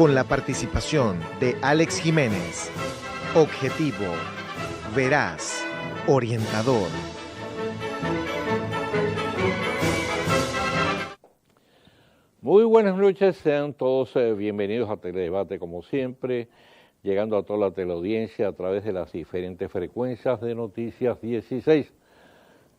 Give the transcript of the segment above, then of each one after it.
con la participación de Alex Jiménez. Objetivo, veraz, orientador. Muy buenas noches, sean todos bienvenidos a Teledebate como siempre, llegando a toda la teleaudiencia a través de las diferentes frecuencias de Noticias 16.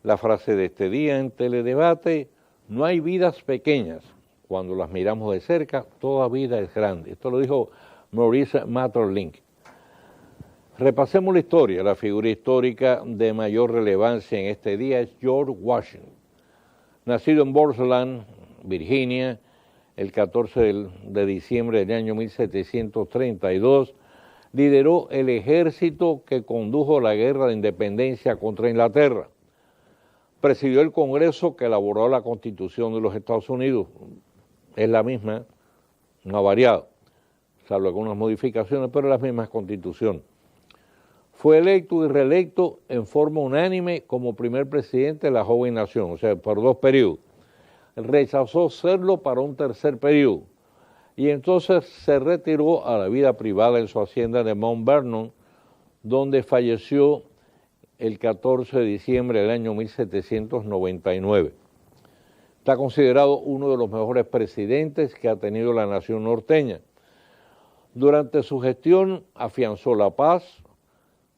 La frase de este día en Teledebate: no hay vidas pequeñas, cuando las miramos de cerca, toda vida es grande. Esto lo dijo Maurice Maeterlinck. Repasemos la historia. La figura histórica de mayor relevancia en este día es George Washington. Nacido en Portland, Virginia, el 14 de diciembre del año 1732, lideró el ejército que condujo la guerra de independencia contra Inglaterra. Presidió el Congreso que elaboró la Constitución de los Estados Unidos. Es la misma, no ha variado, salvo algunas modificaciones, pero es la misma Constitución. Fue electo y reelecto en forma unánime como primer presidente de la joven nación, o sea, por 2 periodos. Rechazó serlo para un tercer periodo y entonces se retiró a la vida privada en su hacienda de Mount Vernon, donde falleció el 14 de diciembre del año 1799. Está considerado uno de los mejores presidentes que ha tenido la nación norteña. Durante su gestión afianzó la paz,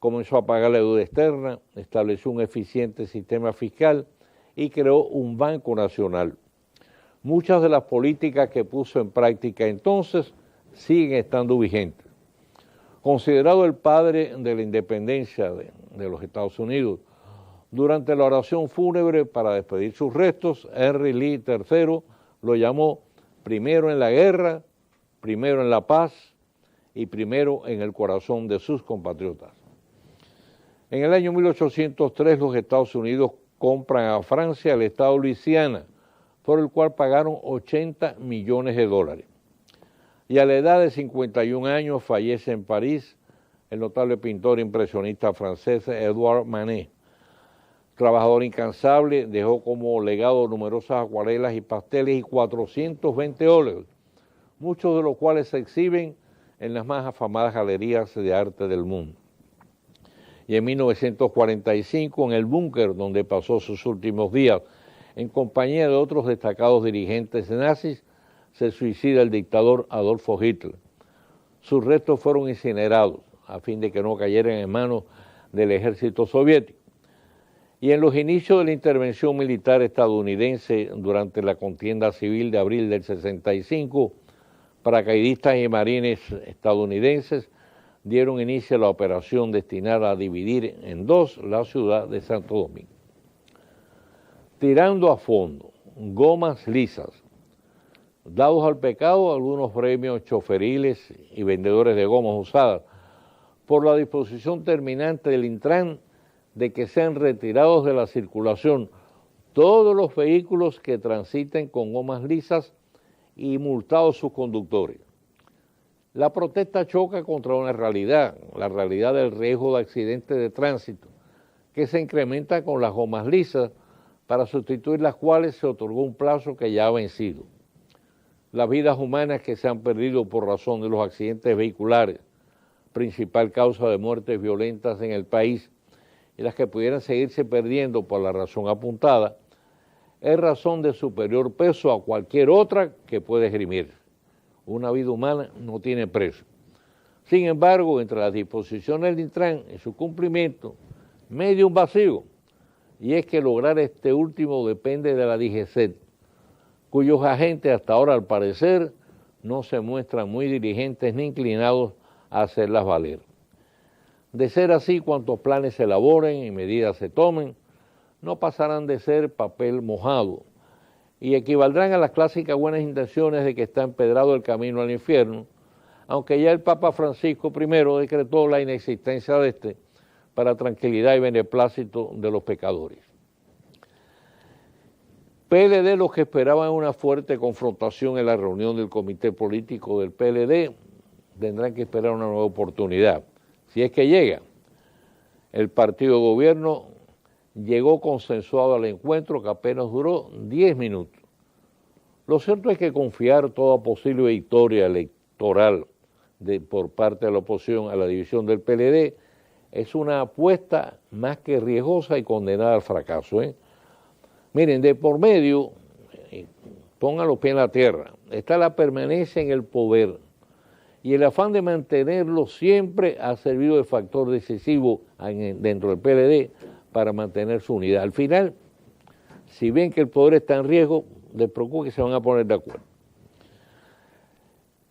comenzó a pagar la deuda externa, estableció un eficiente sistema fiscal y creó un banco nacional. Muchas de las políticas que puso en práctica entonces siguen estando vigentes. Considerado el padre de la independencia de los Estados Unidos, durante la oración fúnebre para despedir sus restos, Henry Lee III lo llamó primero en la guerra, primero en la paz y primero en el corazón de sus compatriotas. En el año 1803 los Estados Unidos compran a Francia el estado Luisiana, por el cual pagaron $80 millones. Y a la edad de 51 años fallece en París el notable pintor impresionista francés Edouard Manet. Trabajador incansable, dejó como legado numerosas acuarelas y pasteles y 420 óleos, muchos de los cuales se exhiben en las más afamadas galerías de arte del mundo. Y en 1945, en el búnker donde pasó sus últimos días, en compañía de otros destacados dirigentes nazis, se suicida el dictador Adolfo Hitler. Sus restos fueron incinerados a fin de que no cayeran en manos del ejército soviético. Y en los inicios de la intervención militar estadounidense durante la contienda civil de abril del 65, paracaidistas y marines estadounidenses dieron inicio a la operación destinada a dividir en 2 la ciudad de Santo Domingo. Tirando a fondo, gomas lisas. Dados al pecado algunos premios choferiles y vendedores de gomas usadas por la disposición terminante del Intran de que sean retirados de la circulación todos los vehículos que transiten con gomas lisas y multados sus conductores. La protesta choca contra una realidad, la realidad del riesgo de accidentes de tránsito, que se incrementa con las gomas lisas, para sustituir las cuales se otorgó un plazo que ya ha vencido. Las vidas humanas que se han perdido por razón de los accidentes vehiculares, principal causa de muertes violentas en el país, y las que pudieran seguirse perdiendo por la razón apuntada, es razón de superior peso a cualquier otra que puede esgrimir. Una vida humana no tiene precio. Sin embargo, entre las disposiciones del Intran y su cumplimiento, medio un vacío, y es que lograr este último depende de la DGCET, cuyos agentes hasta ahora al parecer no se muestran muy diligentes ni inclinados a hacerlas valer. De ser así, cuantos planes se elaboren y medidas se tomen, no pasarán de ser papel mojado y equivaldrán a las clásicas buenas intenciones de que está empedrado el camino al infierno, aunque ya el Papa Francisco I decretó la inexistencia de este para tranquilidad y beneplácito de los pecadores. PLD, los que esperaban una fuerte confrontación en la reunión del comité político del PLD, tendrán que esperar una nueva oportunidad, si es que llega. El partido de gobierno llegó consensuado al encuentro que apenas duró 10 minutos. Lo cierto es que confiar toda posible victoria electoral por parte de la oposición a la división del PLD es una apuesta más que riesgosa y condenada al fracaso. Miren, de por medio, pongan los pies en la tierra, está la permanencia en el poder y el afán de mantenerlo siempre ha servido de factor decisivo dentro del PLD para mantener su unidad. Al final, si ven que el poder está en riesgo, les preocupa que se van a poner de acuerdo.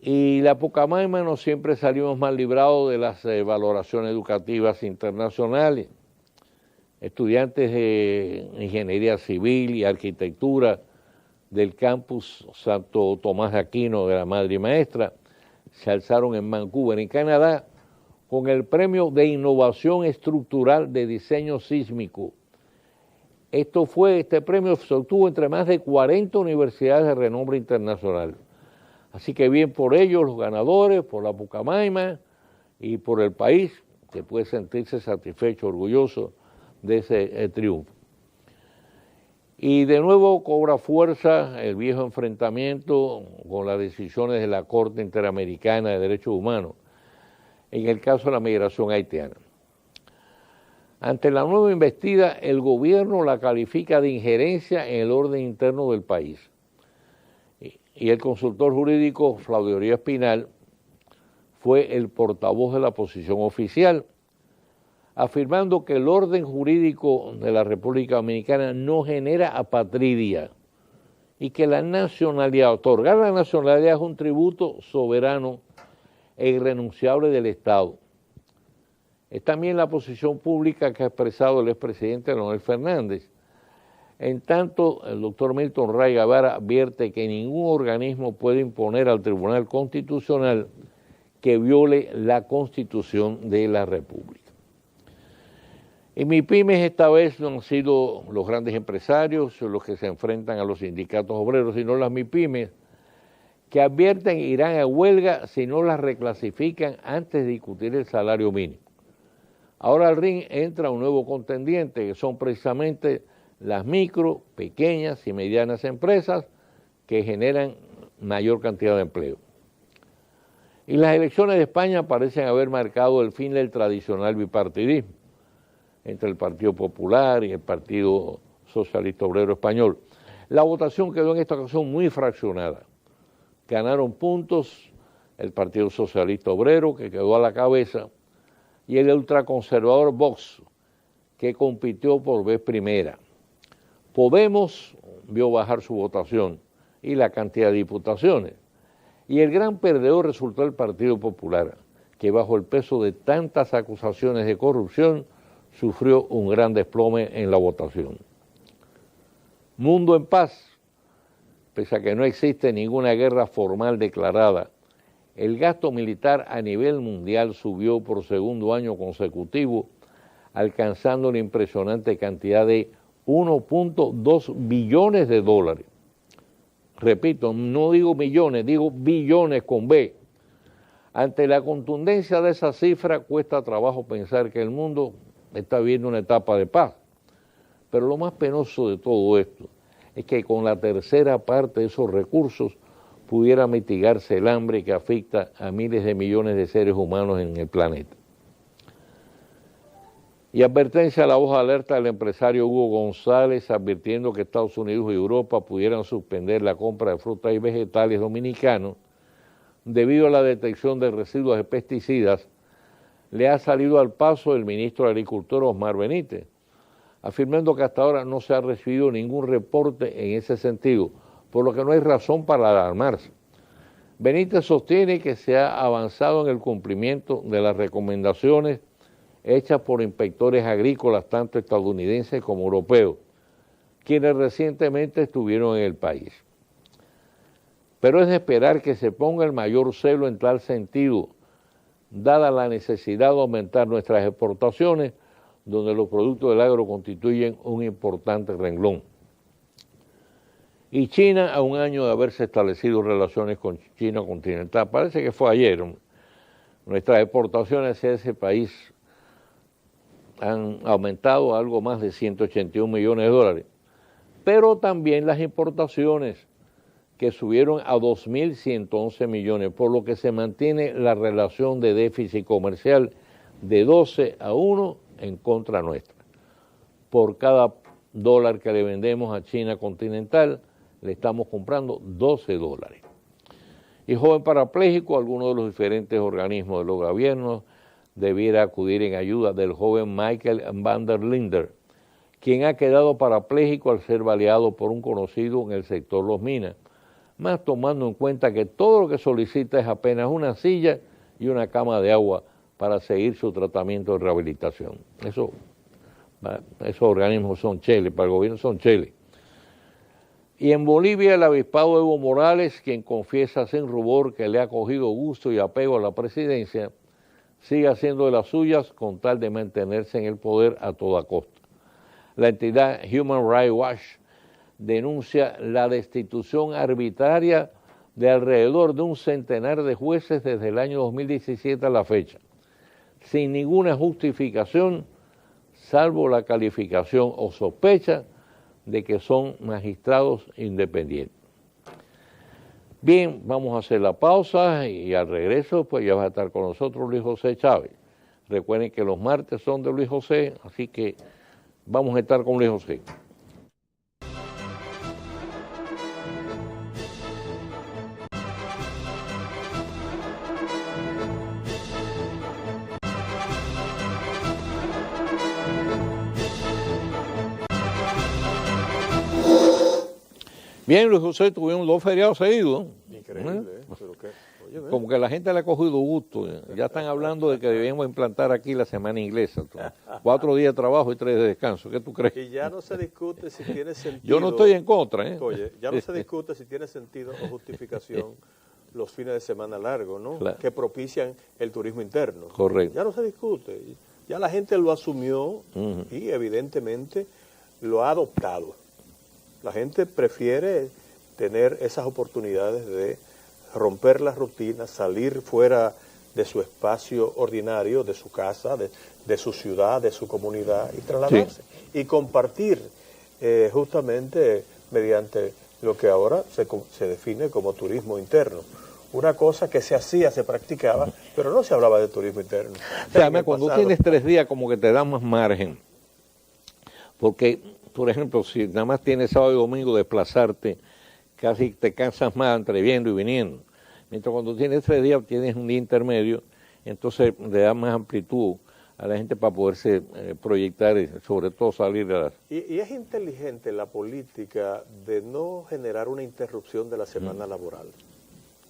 Y la Pucamaima no siempre salimos más librados de las valoraciones educativas internacionales. Estudiantes de ingeniería civil y arquitectura del campus Santo Tomás de Aquino de la Madre y Maestra se alzaron en Vancouver, en Canadá, con el premio de innovación estructural de diseño sísmico. Este premio se obtuvo entre más de 40 universidades de renombre internacional. Así que bien por ellos, los ganadores, por la Pucamaima y por el país, que puede sentirse satisfecho, orgulloso de ese triunfo. Y de nuevo cobra fuerza el viejo enfrentamiento con las decisiones de la Corte Interamericana de Derechos Humanos, en el caso de la migración haitiana. Ante la nueva investida, el gobierno la califica de injerencia en el orden interno del país. Y el consultor jurídico Flavio Díaz Pinal fue el portavoz de la posición oficial, afirmando que el orden jurídico de la República Dominicana no genera apatridia y que la nacionalidad, otorgar la nacionalidad es un tributo soberano e irrenunciable del Estado. Es también la posición pública que ha expresado el expresidente Leonel Fernández. En tanto, el doctor Milton Ray Guevara advierte que ningún organismo puede imponer al Tribunal Constitucional que viole la Constitución de la República. Y MIPYMES esta vez no han sido los grandes empresarios los que se enfrentan a los sindicatos obreros, sino las MIPYMES, que advierten que irán a huelga si no las reclasifican antes de discutir el salario mínimo. Ahora al ring entra un nuevo contendiente, que son precisamente las micro, pequeñas y medianas empresas que generan mayor cantidad de empleo. Y las elecciones de España parecen haber marcado el fin del tradicional bipartidismo entre el Partido Popular y el Partido Socialista Obrero Español. La votación quedó en esta ocasión muy fraccionada. Ganaron puntos el Partido Socialista Obrero, que quedó a la cabeza, y el ultraconservador Vox, que compitió por vez primera. Podemos vio bajar su votación y la cantidad de diputaciones. Y el gran perdedor resultó el Partido Popular, que bajo el peso de tantas acusaciones de corrupción sufrió un gran desplome en la votación. Mundo en paz, pese a que no existe ninguna guerra formal declarada, el gasto militar a nivel mundial subió por segundo año consecutivo, alcanzando una impresionante cantidad de 1.2 billones de dólares. Repito, no digo millones, digo billones con B. Ante la contundencia de esa cifra, cuesta trabajo pensar que el mundo está viviendo una etapa de paz. Pero lo más penoso de todo esto es que con la tercera parte de esos recursos pudiera mitigarse el hambre que afecta a miles de millones de seres humanos en el planeta. Y advertencia a la hoja de alerta del empresario Hugo González, advirtiendo que Estados Unidos y Europa pudieran suspender la compra de frutas y vegetales dominicanos debido a la detección de residuos de pesticidas. Le ha salido al paso el ministro de Agricultura, Osmar Benítez, afirmando que hasta ahora no se ha recibido ningún reporte en ese sentido, por lo que no hay razón para alarmarse. Benítez sostiene que se ha avanzado en el cumplimiento de las recomendaciones hechas por inspectores agrícolas tanto estadounidenses como europeos, quienes recientemente estuvieron en el país. Pero es de esperar que se ponga el mayor celo en tal sentido, dada la necesidad de aumentar nuestras exportaciones, donde los productos del agro constituyen un importante renglón. Y China, a un año de haberse establecido relaciones con China continental, parece que fue ayer, nuestras exportaciones hacia ese país han aumentado a algo más de 181 millones de dólares, pero también las importaciones, que subieron a 2.111 millones, por lo que se mantiene la relación de déficit comercial de 12-1 en contra nuestra. Por cada dólar que le vendemos a China continental, le estamos comprando 12 dólares. Y joven parapléjico, algunos de los diferentes organismos de los gobiernos debiera acudir en ayuda del joven Michael van der Linder, quien ha quedado parapléjico al ser baleado por un conocido en el sector Los Minas, más tomando en cuenta que todo lo que solicita es apenas una silla y una cama de agua para seguir su tratamiento de rehabilitación. Esos organismos son cheles, para el gobierno son cheles. Y en Bolivia el avispado Evo Morales, quien confiesa sin rubor que le ha cogido gusto y apego a la presidencia, sigue haciendo de las suyas con tal de mantenerse en el poder a toda costa. La entidad Human Rights Watch denuncia la destitución arbitraria de alrededor de un centenar de jueces desde el año 2017 a la fecha, sin ninguna justificación, salvo la calificación o sospecha de que son magistrados independientes. Bien, vamos a hacer la pausa y al regreso pues ya va a estar con nosotros Luis José Chávez. Recuerden que los martes son de Luis José, así que vamos a estar con Luis José. Bien, Luis José, tuvimos 2 feriados seguidos. Increíble, pero qué. Oye, Como que la gente le ha cogido gusto. Ya están hablando de que debemos implantar aquí la semana inglesa. 4 días de trabajo y 3 de descanso. ¿Qué tú crees? Y ya no se discute si tiene sentido. Yo no estoy en contra, ¿eh? Oye, ya no se discute si tiene sentido o justificación los fines de semana largos, ¿no? Claro. Que propician el turismo interno. Correcto. Ya no se discute. Ya la gente lo asumió y evidentemente lo ha adoptado. La gente prefiere tener esas oportunidades de romper la rutina, salir fuera de su espacio ordinario, de su casa, de su ciudad, de su comunidad y trasladarse. Sí. Y compartir justamente mediante lo que ahora se define como turismo interno. Una cosa que se hacía, se practicaba, pero no se hablaba de turismo interno. O sea, cuando tienes 3 días como que te da más margen, porque, por ejemplo, si nada más tienes sábado y domingo desplazarte, casi te cansas más entre viendo y viniendo. Mientras cuando tienes 3 días, tienes un día intermedio, entonces le da más amplitud a la gente para poderse proyectar y sobre todo salir de las... Y es inteligente la política de no generar una interrupción de la semana laboral.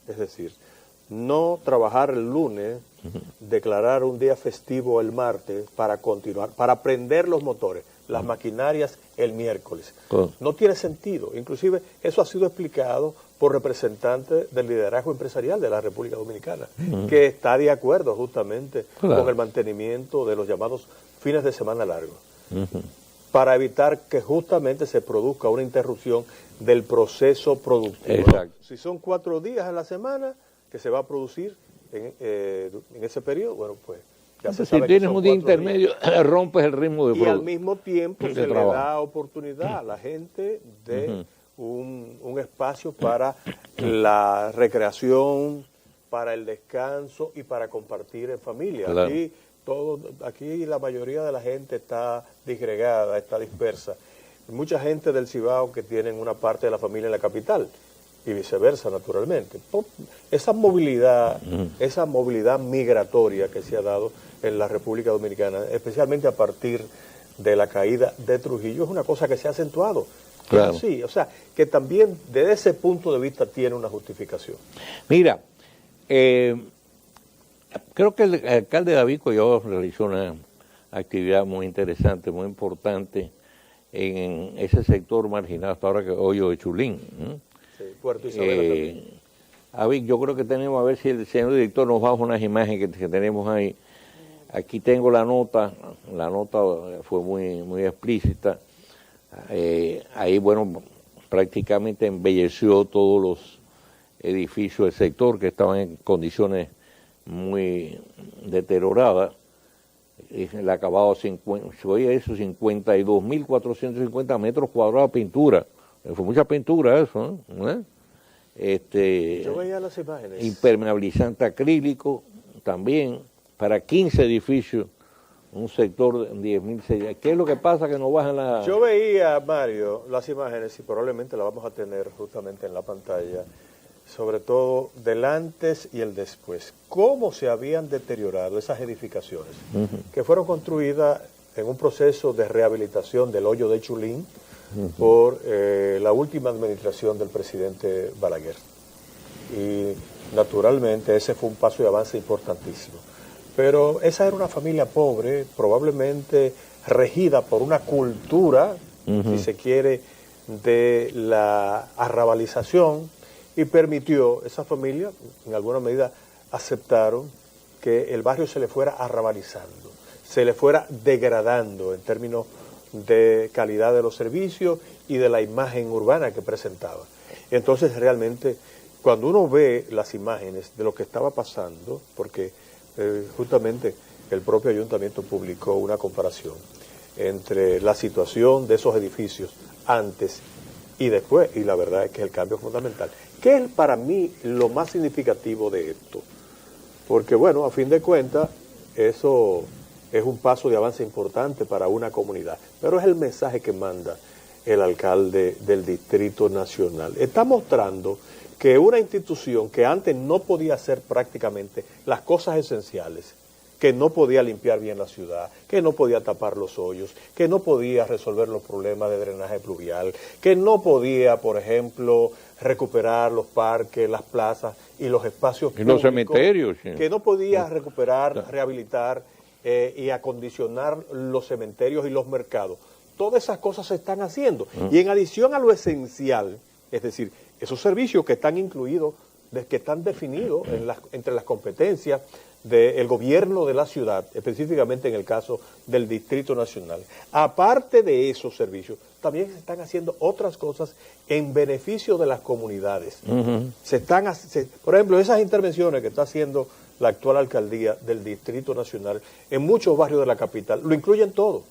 Es decir, no trabajar el lunes, declarar un día festivo el martes para continuar, para prender los motores, las maquinarias el miércoles. No tiene sentido. Inclusive eso ha sido explicado por representantes del liderazgo empresarial de la República Dominicana, que está de acuerdo justamente con el mantenimiento de los llamados fines de semana largos, para evitar que justamente se produzca una interrupción del proceso productivo. Exacto. Si son 4 días a la semana que se va a producir en ese periodo, bueno, pues ya se sabe. Si tienes un día intermedio, rompes el ritmo de producto. Y al mismo tiempo se le da oportunidad a la gente de un espacio para la recreación, para el descanso y para compartir en familia. Claro. Aquí la mayoría de la gente está disgregada, está dispersa. Mucha gente del Cibao que tienen una parte de la familia en la capital y viceversa, naturalmente. Esa movilidad migratoria que se ha dado en la República Dominicana, especialmente a partir de la caída de Trujillo, es una cosa que se ha acentuado. Claro. Sí, o sea, que también desde ese punto de vista tiene una justificación. Mira, creo que el alcalde David Collado realizó una actividad muy interesante, muy importante en ese sector marginal, hasta ahora que Hoyo de Chulín. Sí, Puerto Isabela también. David, yo creo que tenemos, a ver si el señor director nos baja unas imágenes que tenemos ahí. Aquí tengo la nota fue muy explícita. Ahí, bueno, prácticamente embelleció todos los edificios del sector que estaban en condiciones muy deterioradas. El acabado 52.450 metros cuadrados de pintura. Fue mucha pintura eso, ¿eh? Yo veía las imágenes. Impermeabilizante acrílico también para 15 edificios, un sector de 10.000. ¿Qué es lo que pasa que no bajan la...? Yo veía, Mario, las imágenes y probablemente las vamos a tener justamente en la pantalla, sobre todo del antes y el después. Cómo se habían deteriorado esas edificaciones que fueron construidas en un proceso de rehabilitación del hoyo de Chulín por la última administración del presidente Balaguer. Y naturalmente ese fue un paso de avance importantísimo. Pero esa era una familia pobre, probablemente regida por una cultura, si se quiere, de la arrabalización, y permitió, esa familia, en alguna medida, aceptaron que el barrio se le fuera arrabalizando, se le fuera degradando en términos de calidad de los servicios y de la imagen urbana que presentaba. Entonces, realmente, cuando uno ve las imágenes de lo que estaba pasando, porque justamente el propio ayuntamiento publicó una comparación entre la situación de esos edificios antes y después, y la verdad es que el cambio es fundamental. ¿Qué es para mí lo más significativo de esto? Porque bueno, a fin de cuentas, eso es un paso de avance importante para una comunidad, pero es el mensaje que manda el alcalde del Distrito Nacional. Está mostrando que una institución que antes no podía hacer prácticamente las cosas esenciales, que no podía limpiar bien la ciudad, que no podía tapar los hoyos, que no podía resolver los problemas de drenaje pluvial, que no podía, por ejemplo, recuperar los parques, las plazas y los espacios públicos, los cementerios, sí. Que no podía recuperar, rehabilitar y acondicionar los cementerios y los mercados. Todas esas cosas se están haciendo. Y en adición a lo esencial, es decir, esos servicios que están incluidos, que están definidos entre las competencias del gobierno de la ciudad, específicamente en el caso del Distrito Nacional. Aparte de esos servicios, también se están haciendo otras cosas en beneficio de las comunidades. Por ejemplo, esas intervenciones que está haciendo la actual alcaldía del Distrito Nacional en muchos barrios de la capital, lo incluyen todo: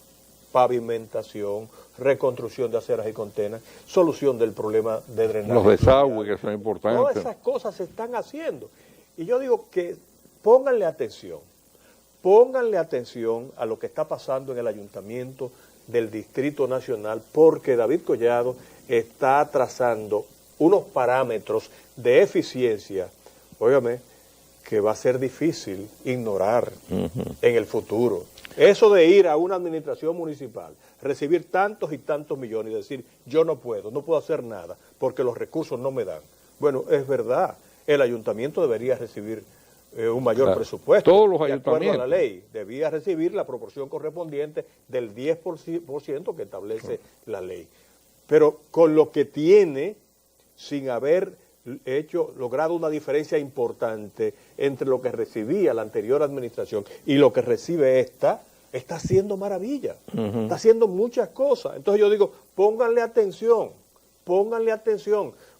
pavimentación, reconstrucción de aceras y contenas, solución del problema de drenaje. Los desagües, que son importantes. Todas esas cosas se están haciendo. Y yo digo que pónganle atención a lo que está pasando en el ayuntamiento del Distrito Nacional, porque David Collado está trazando unos parámetros de eficiencia, óigame, que va a ser difícil ignorar en el futuro. Eso de ir a una administración municipal, recibir tantos y tantos millones y decir, yo no puedo hacer nada porque los recursos no me dan. Bueno, es verdad, el ayuntamiento debería recibir un mayor presupuesto. Todos los ayuntamientos. De acuerdo a la ayuntamientos. ley, debía recibir la proporción correspondiente del 10% que establece la ley. Pero con lo que tiene, sin haber logrado una diferencia importante entre lo que recibía la anterior administración y lo que recibe esta, está haciendo maravilla, está haciendo muchas cosas. Entonces yo digo, pónganle atención,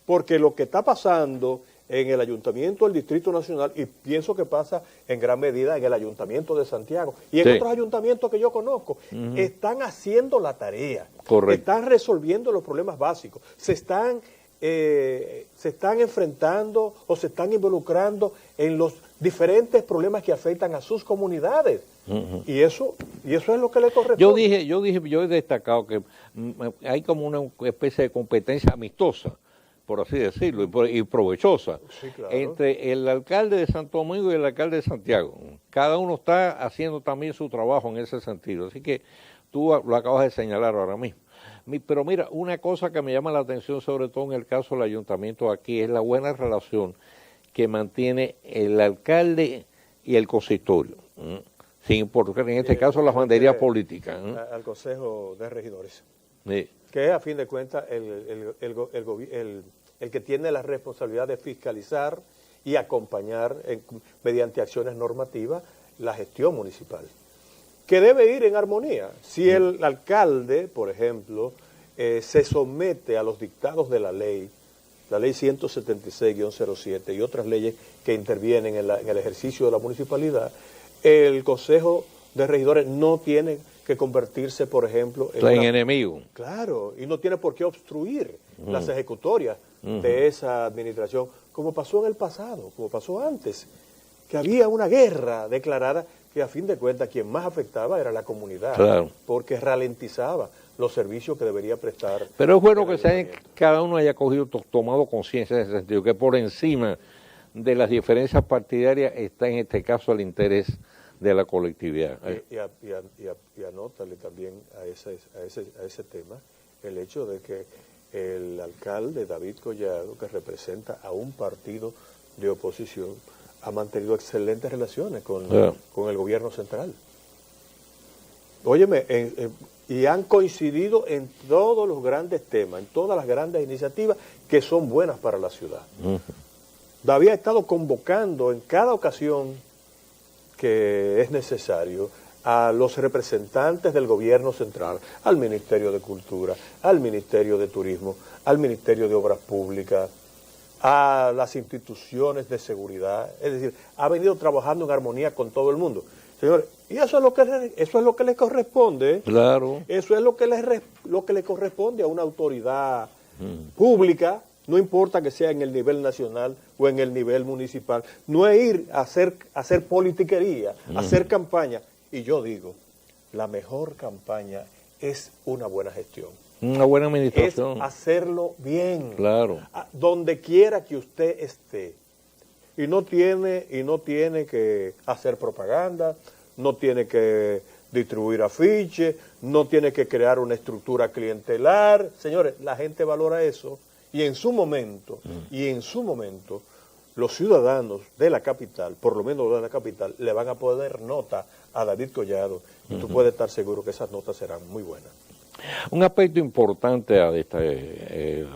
porque lo que está pasando en el Ayuntamiento del Distrito Nacional, y pienso que pasa en gran medida en el Ayuntamiento de Santiago y en otros ayuntamientos que yo conozco, están haciendo la tarea, están resolviendo los problemas básicos, se están enfrentando o se están involucrando en los diferentes problemas que afectan a sus comunidades. Y eso es lo que le corresponde. Yo he destacado que hay como una especie de competencia amistosa, por así decirlo, y provechosa, sí, claro, entre el alcalde de Santo Domingo y el alcalde de Santiago. Cada uno está haciendo también su trabajo en ese sentido. Así que tú lo acabas de señalar ahora mismo. Pero mira, una cosa que me llama la atención, sobre todo en el caso del ayuntamiento aquí, es la buena relación que mantiene el alcalde y el consistorio, sin importar en este caso las banderías políticas. Al Consejo de Regidores, Sí. que es a fin de cuentas el que tiene la responsabilidad de fiscalizar y acompañar mediante acciones normativas la gestión municipal, que debe ir en armonía. Si el alcalde, por ejemplo, se somete a los dictados de la ley 176-07 y otras leyes que intervienen en el ejercicio de la municipalidad, el Consejo de Regidores no tiene que convertirse, por ejemplo, en enemigo. Claro, y no tiene por qué obstruir las ejecutorias de esa administración, como pasó en el pasado, como pasó antes, que había una guerra declarada que a fin de cuentas quien más afectaba era la comunidad, claro, porque ralentizaba los servicios que debería prestar. Pero es bueno que cada uno haya tomado conciencia en ese sentido, que por encima de las diferencias partidarias está en este caso el interés de la colectividad. Y anótale también a ese tema el hecho de que el alcalde David Collado, que representa a un partido de oposición, ha mantenido excelentes relaciones con el gobierno central. Óyeme, y han coincidido en todos los grandes temas, en todas las grandes iniciativas que son buenas para la ciudad. David ha estado convocando en cada ocasión que es necesario a los representantes del gobierno central, al Ministerio de Cultura, al Ministerio de Turismo, al Ministerio de Obras Públicas, a las instituciones de seguridad, es decir, ha venido trabajando en armonía con todo el mundo. Señores, y eso es lo que les corresponde. Claro. Eso es lo que le corresponde a una autoridad pública, no importa que sea en el nivel nacional o en el nivel municipal. No es ir a hacer politiquería, a hacer campaña. Y yo digo, la mejor campaña es una buena gestión. Una buena administración. Es hacerlo bien. Claro. Donde quiera que usted esté. Y no tiene que hacer propaganda, no tiene que distribuir afiches, no tiene que crear una estructura clientelar. Señores, la gente valora eso. Y en su momento, los ciudadanos de la capital, por lo menos de la capital, le van a poner nota a David Collado. Y tú puedes estar seguro que esas notas serán muy buenas. Un aspecto importante,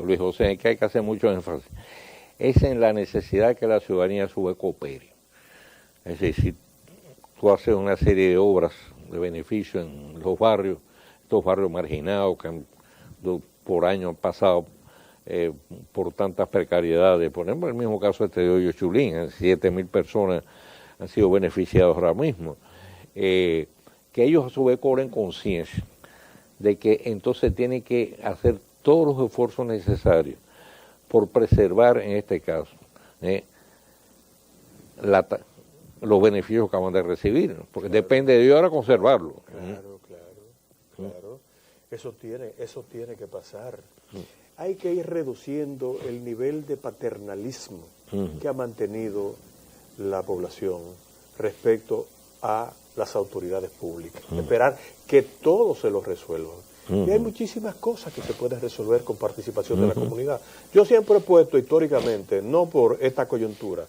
Luis José, en que hay que hacer mucho énfasis, es en la necesidad que la ciudadanía a su vez coopere. Es decir, si tú haces una serie de obras de beneficio en los barrios, estos barrios marginados que por años han pasado por tantas precariedades, por ejemplo, el mismo caso de Hoyo Chulín, 7.000 personas han sido beneficiados ahora mismo, que ellos a su vez cobren conciencia de que entonces tienen que hacer todos los esfuerzos necesarios por preservar, en este caso, los beneficios que van a recibir, porque depende de ellos ahora conservarlo. Claro. Eso tiene que pasar. Hay que ir reduciendo el nivel de paternalismo que ha mantenido la población respecto a las autoridades públicas. Esperar que todo se lo resuelvan. Y hay muchísimas cosas que se pueden resolver con participación de la comunidad. Yo siempre he puesto históricamente, no por esta coyuntura,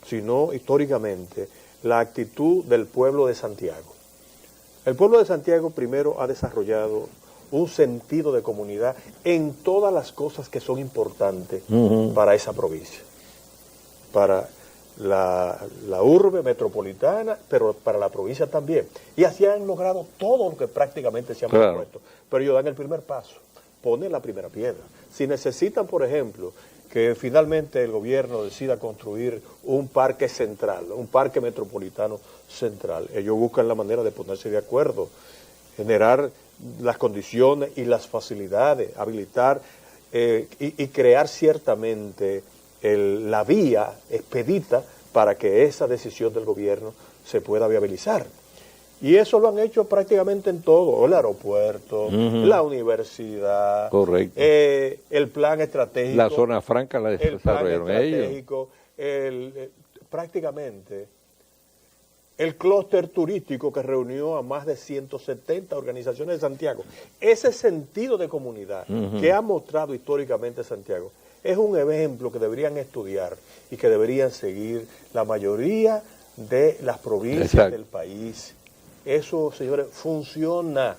sino históricamente, la actitud del pueblo de Santiago. El pueblo de Santiago primero ha desarrollado un sentido de comunidad en todas las cosas que son importantes para esa provincia, para la urbe metropolitana, pero para la provincia también. Y así han logrado todo lo que prácticamente se han propuesto. Pero ellos dan el primer paso, ponen la primera piedra. Si necesitan, por ejemplo, que finalmente el gobierno decida construir un parque central, un parque metropolitano central, ellos buscan la manera de ponerse de acuerdo, generar las condiciones y las facilidades, habilitar y crear ciertamente la vía expedita para que esa decisión del gobierno se pueda viabilizar. Y eso lo han hecho prácticamente en todo, el aeropuerto, la universidad, correcto, el plan estratégico. La zona franca la desarrollaron ellos. Prácticamente el clúster turístico que reunió a más de 170 organizaciones de Santiago. Ese sentido de comunidad que ha mostrado históricamente Santiago es un ejemplo que deberían estudiar y que deberían seguir la mayoría de las provincias del país. Eso, señores, funciona.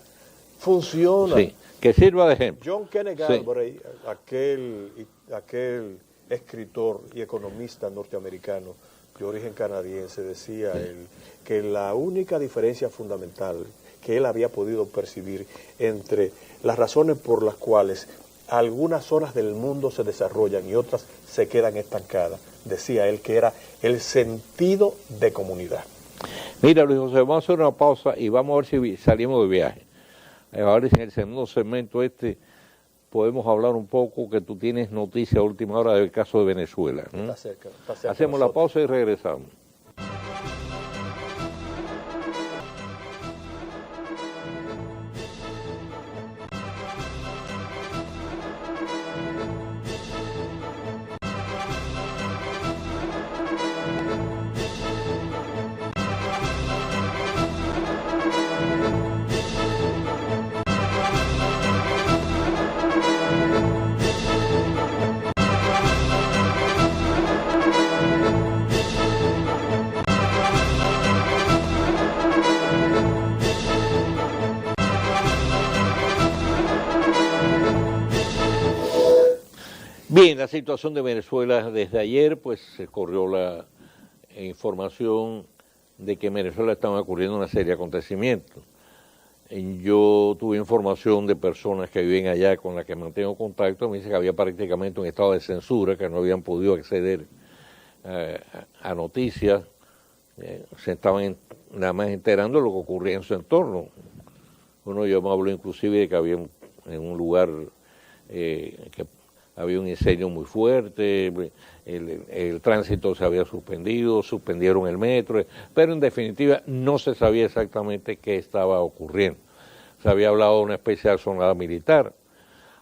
Sí, que sirva de ejemplo. John Kenneth Galbraith, aquel escritor y economista norteamericano de origen canadiense, decía él que la única diferencia fundamental que él había podido percibir entre las razones por las cuales algunas zonas del mundo se desarrollan y otras se quedan estancadas, decía él que era el sentido de comunidad. Mira, Luis José, vamos a hacer una pausa y vamos a ver si salimos de viaje. A ver si en el segundo segmento podemos hablar un poco, que tú tienes noticia a última hora del caso de Venezuela. Está cerca. Hacemos la pausa y regresamos. Bien, la situación de Venezuela desde ayer, pues se corrió la información de que en Venezuela estaban ocurriendo una serie de acontecimientos. Yo tuve información de personas que viven allá con las que mantengo contacto, me dice que había prácticamente un estado de censura, que no habían podido acceder a noticias, se estaban nada más enterando de lo que ocurría en su entorno. Yo me habló inclusive de que había en un lugar que había un incendio muy fuerte, el tránsito se había suspendido, suspendieron el metro, pero en definitiva no se sabía exactamente qué estaba ocurriendo. Se había hablado de una especie de asonada militar.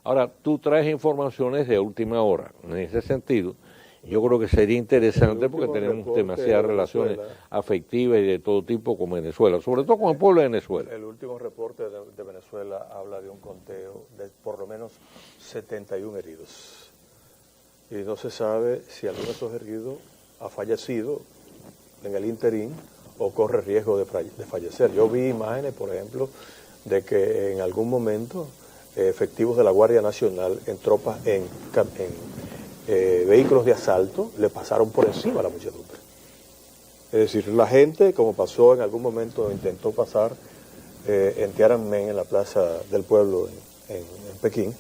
Ahora, tú traes informaciones de última hora. En ese sentido, yo creo que sería interesante porque tenemos demasiadas relaciones afectivas y de todo tipo con Venezuela, sobre todo con el pueblo de Venezuela. El último reporte de Venezuela habla de un conteo de por lo menos 71 heridos. Y no se sabe si alguno de esos heridos ha fallecido en el interín o corre riesgo de fallecer. Yo vi imágenes, por ejemplo, de que en algún momento efectivos de la Guardia Nacional en tropas, en vehículos de asalto, le pasaron por encima a la muchedumbre. Es decir, la gente, como pasó en algún momento, intentó pasar en Tiananmen, en la plaza del pueblo en Pekín,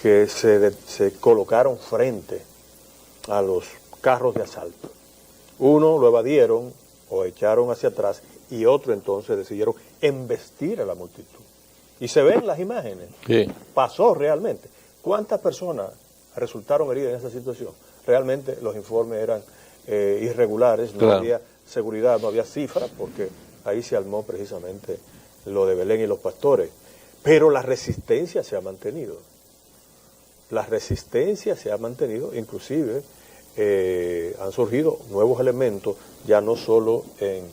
que se colocaron frente a los carros de asalto. Uno lo evadieron o echaron hacia atrás y otro entonces decidieron embestir a la multitud. Y se ven las imágenes. Sí. Pasó realmente. ¿Cuántas personas resultaron heridas en esa situación? Realmente los informes eran irregulares, no había seguridad, no había cifras, porque ahí se armó precisamente lo de Belén y los pastores. Pero la resistencia se ha mantenido. La resistencia se ha mantenido, inclusive han surgido nuevos elementos, ya no solo en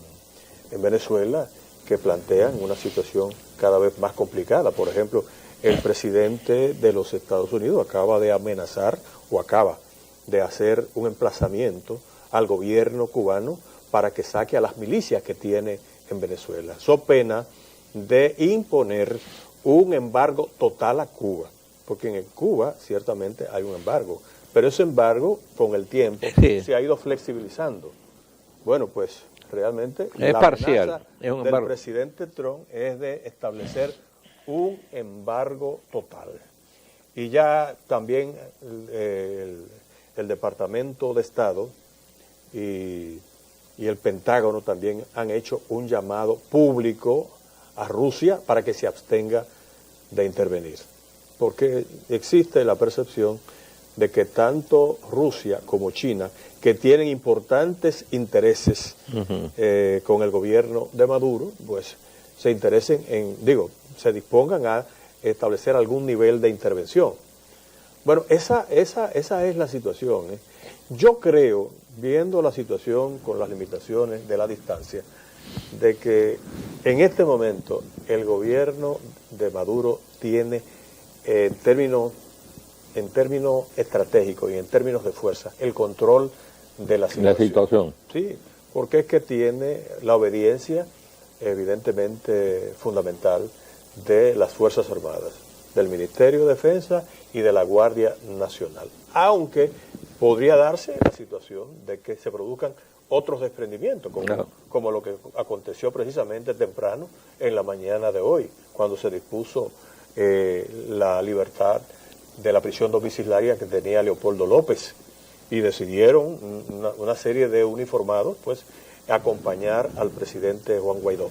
Venezuela, que plantean una situación cada vez más complicada. Por ejemplo, el presidente de los Estados Unidos acaba de amenazar o acaba de hacer un emplazamiento al gobierno cubano para que saque a las milicias que tiene en Venezuela, so pena de imponer un embargo total a Cuba, porque en Cuba ciertamente hay un embargo, pero ese embargo con el tiempo se ha ido flexibilizando. Bueno, pues realmente es la parcial, amenaza es un del embargo. Presidente Trump es de establecer un embargo total. Y ya también el Departamento de Estado y el Pentágono también han hecho un llamado público a Rusia para que se abstenga de intervenir. Porque existe la percepción de que tanto Rusia como China, que tienen importantes intereses con el gobierno de Maduro, pues se interesen se dispongan a establecer algún nivel de intervención. Bueno, esa es la situación. Yo creo, viendo la situación con las limitaciones de la distancia, de que en este momento el gobierno de Maduro tiene, en términos estratégicos y en términos de fuerza, el control de la situación. Sí, porque es que tiene la obediencia evidentemente fundamental de las Fuerzas Armadas, del Ministerio de Defensa y de la Guardia Nacional. Aunque podría darse la situación de que se produzcan otros desprendimientos, como lo que aconteció precisamente temprano en la mañana de hoy, cuando se dispuso la libertad de la prisión domiciliaria que tenía Leopoldo López, y decidieron una serie de uniformados pues acompañar al presidente Juan Guaidó.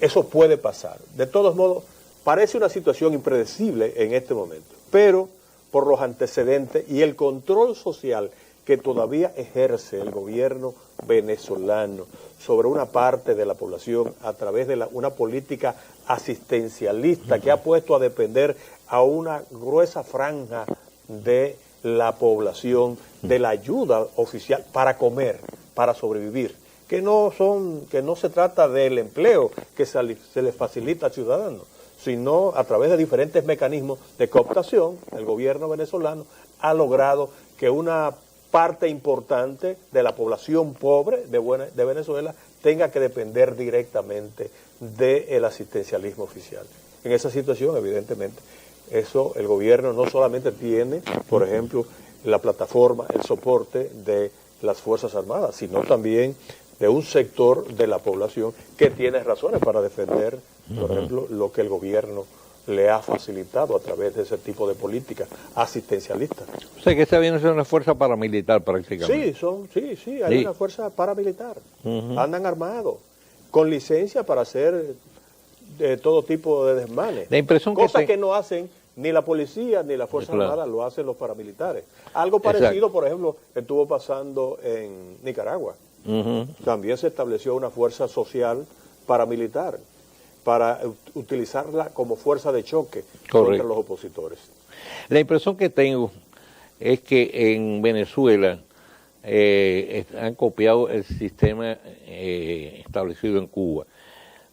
Eso puede pasar. De todos modos, Parece una situación impredecible en este momento, pero por los antecedentes y el control social que todavía ejerce el gobierno venezolano sobre una parte de la población a través de una política asistencialista que ha puesto a depender a una gruesa franja de la población de la ayuda oficial para comer, para sobrevivir, que no se trata del empleo que se les facilita al ciudadano, sino a través de diferentes mecanismos de cooptación. El gobierno venezolano ha logrado que una parte importante de la población pobre de Venezuela tenga que depender directamente del asistencialismo oficial. En esa situación, evidentemente, eso el gobierno no solamente tiene, por ejemplo, la plataforma, el soporte de las Fuerzas Armadas, sino también de un sector de la población que tiene razones para defender, por ejemplo, lo que el gobierno le ha facilitado a través de ese tipo de política asistencialista. O sea que esta viene a ser una fuerza paramilitar prácticamente. Sí, hay una fuerza paramilitar. Andan armados, con licencia para hacer todo tipo de desmanes. La impresión Cosas que no hacen ni la policía ni la Fuerza Armada, lo hacen los paramilitares. Algo parecido, por ejemplo, estuvo pasando en Nicaragua. También se estableció una fuerza social paramilitar para utilizarla como fuerza de choque contra los opositores. La impresión que tengo es que en Venezuela han copiado el sistema establecido en Cuba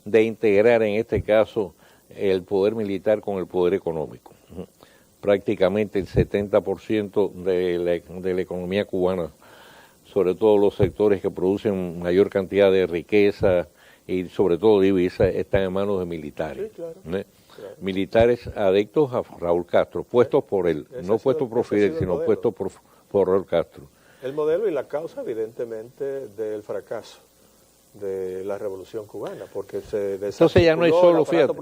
de integrar en este caso el poder militar con el poder económico. Prácticamente el 70% de la economía cubana, sobre todo los sectores que producen mayor cantidad de riqueza y sobre todo divisas, están en manos de militares. Sí, claro. Militares adictos a Raúl Castro, puestos por él, no puestos por Fidel, sino puestos por Raúl Castro. El modelo y la causa, evidentemente, del fracaso de la Revolución Cubana, porque se entonces ya no hay solo, fíjate,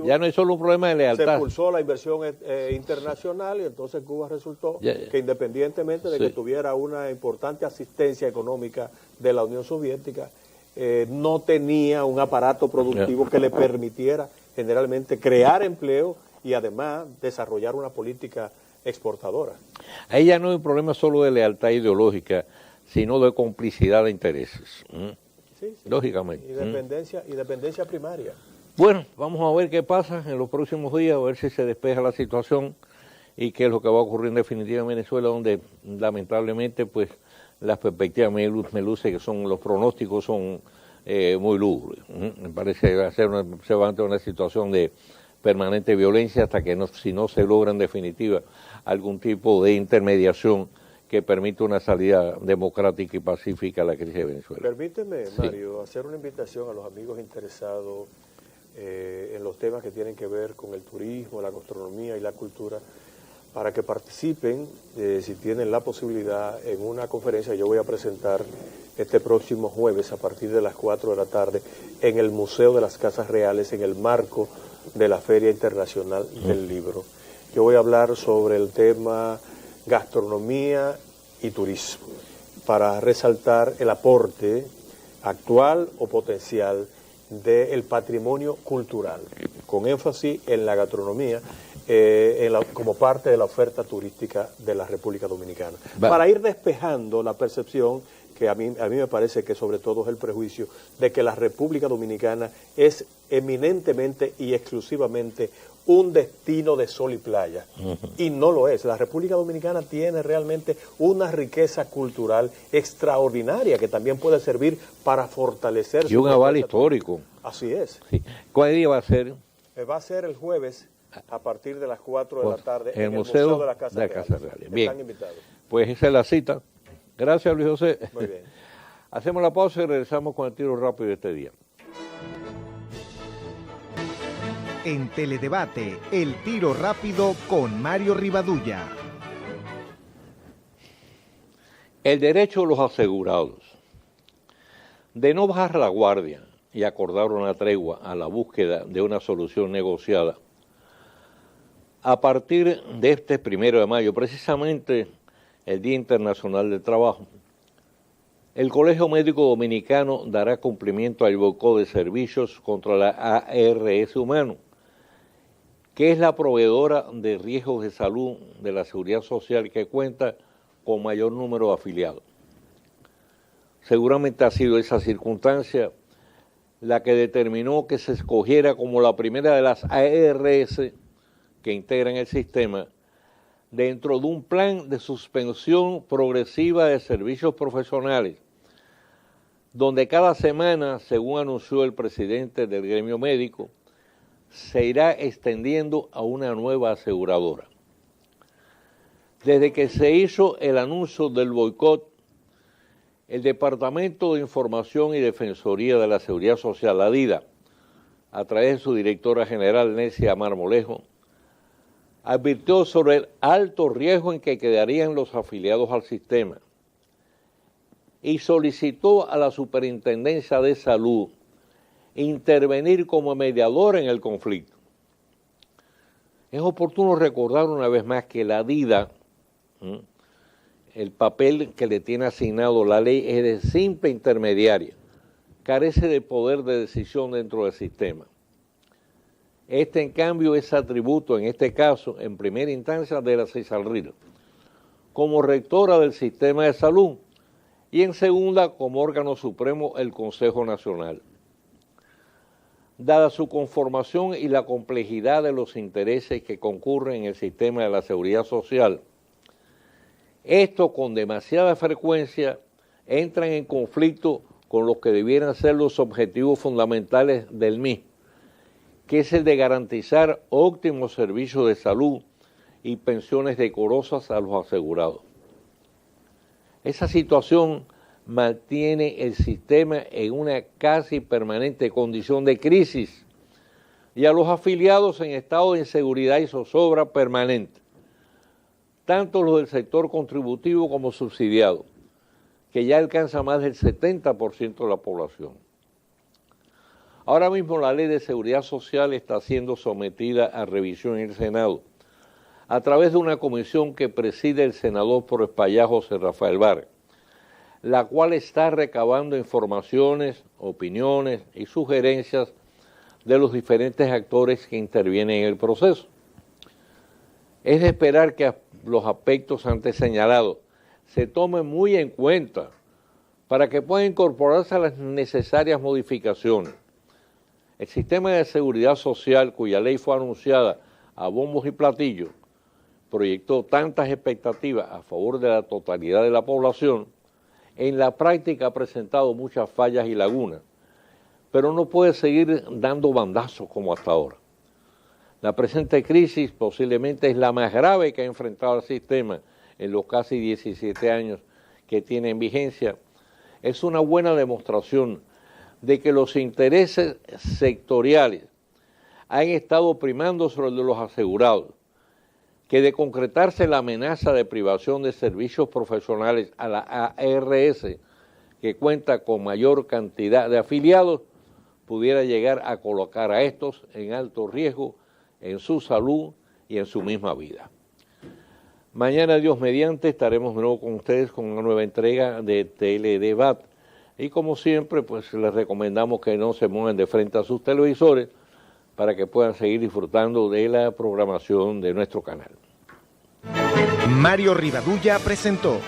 ya no hay solo un problema de lealtad. Se impulsó la inversión internacional y entonces Cuba resultó que independientemente de que tuviera una importante asistencia económica de la Unión Soviética, no tenía un aparato productivo que le permitiera generalmente crear empleo y además desarrollar una política exportadora. Ahí ya no hay un problema solo de lealtad ideológica, sino de complicidad de intereses. Sí. Lógicamente. Y dependencia primaria. Bueno, vamos a ver qué pasa en los próximos días, a ver si se despeja la situación y qué es lo que va a ocurrir en definitiva en Venezuela, donde lamentablemente pues las perspectivas me luce que los pronósticos son muy lúgubres. Me parece que se va a ante una situación de permanente violencia hasta que si no se logra en definitiva algún tipo de intermediación que permite una salida democrática y pacífica a la crisis de Venezuela. Permíteme, Mario, hacer una invitación a los amigos interesados en los temas que tienen que ver con el turismo, la gastronomía y la cultura, para que participen, si tienen la posibilidad, en una conferencia que yo voy a presentar este próximo jueves a partir de las 4 de la tarde en el Museo de las Casas Reales, en el marco de la Feria Internacional del Libro. Yo voy a hablar sobre el tema gastronomía y turismo, para resaltar el aporte actual o potencial del patrimonio cultural, con énfasis en la gastronomía, como parte de la oferta turística de la República Dominicana. Para ir despejando la percepción, que a mí me parece que sobre todo es el prejuicio, de que la República Dominicana es eminentemente y exclusivamente un destino de sol y playa, y no lo es. La República Dominicana tiene realmente una riqueza cultural extraordinaria que también puede servir para fortalecer y un aval histórico. Así es. Sí. ¿Cuál día va a ser? Va a ser el jueves a partir de las 4 de la tarde en el Museo de las Casas Reales. Bien. Están invitados. Pues esa es la cita. Gracias, Luis José. Muy bien. Hacemos la pausa y regresamos con el tiro rápido de este día. En Teledebate, el tiro rápido con Mario Rivadulla. El derecho de los asegurados de no bajar la guardia y acordar una tregua a la búsqueda de una solución negociada. A partir de este 1 de mayo, precisamente el Día Internacional del Trabajo, el Colegio Médico Dominicano dará cumplimiento al boicot de servicios contra la ARS Humano que es la proveedora de riesgos de salud de la Seguridad Social que cuenta con mayor número de afiliados. Seguramente ha sido esa circunstancia la que determinó que se escogiera como la primera de las ARS que integran el sistema dentro de un plan de suspensión progresiva de servicios profesionales, donde cada semana, según anunció el presidente del gremio médico, se irá extendiendo a una nueva aseguradora. Desde que se hizo el anuncio del boicot, el Departamento de Información y Defensoría de la Seguridad Social, la DIDA, a través de su directora general, Necia Marmolejo, advirtió sobre el alto riesgo en que quedarían los afiliados al sistema y solicitó a la Superintendencia de Salud intervenir como mediador en el conflicto. Es oportuno recordar una vez más que la DIDA, el papel que le tiene asignado la ley es de simple intermediaria, carece de poder de decisión dentro del sistema. Este, en cambio, es atributo, en este caso, en primera instancia, de la CISALRIL, como rectora del sistema de salud, y en segunda, como órgano supremo, el Consejo Nacional. Dada su conformación y la complejidad de los intereses que concurren en el sistema de la seguridad social, esto con demasiada frecuencia entran en conflicto con los que debieran ser los objetivos fundamentales del mismo, que es el de garantizar óptimos servicios de salud y pensiones decorosas a los asegurados. Esa situación mantiene el sistema en una casi permanente condición de crisis y a los afiliados en estado de inseguridad y zozobra permanente, tanto los del sector contributivo como subsidiado, que ya alcanza más del 70% de la población. Ahora mismo la Ley de Seguridad Social está siendo sometida a revisión en el Senado a través de una comisión que preside el senador por Espaillá, José Rafael Vargas, la cual está recabando informaciones, opiniones y sugerencias de los diferentes actores que intervienen en el proceso. Es de esperar que los aspectos antes señalados se tomen muy en cuenta para que puedan incorporarse a las necesarias modificaciones. El sistema de seguridad social, cuya ley fue anunciada a bombos y platillos, proyectó tantas expectativas a favor de la totalidad de la población, en la práctica ha presentado muchas fallas y lagunas, pero no puede seguir dando bandazos como hasta ahora. La presente crisis posiblemente es la más grave que ha enfrentado el sistema en los casi 17 años que tiene en vigencia. Es una buena demostración de que los intereses sectoriales han estado primando sobre el de los asegurados, que de concretarse la amenaza de privación de servicios profesionales a la ARS, que cuenta con mayor cantidad de afiliados, pudiera llegar a colocar a estos en alto riesgo en su salud y en su misma vida. Mañana, Dios mediante, estaremos de nuevo con ustedes con una nueva entrega de Teledebate. Y como siempre, pues les recomendamos que no se muevan de frente a sus televisores para que puedan seguir disfrutando de la programación de nuestro canal. Mario Rivadulla presentó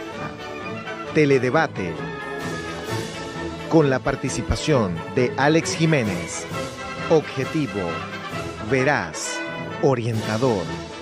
Teledebate con la participación de Alex Jiménez. Objetivo, veraz, orientador.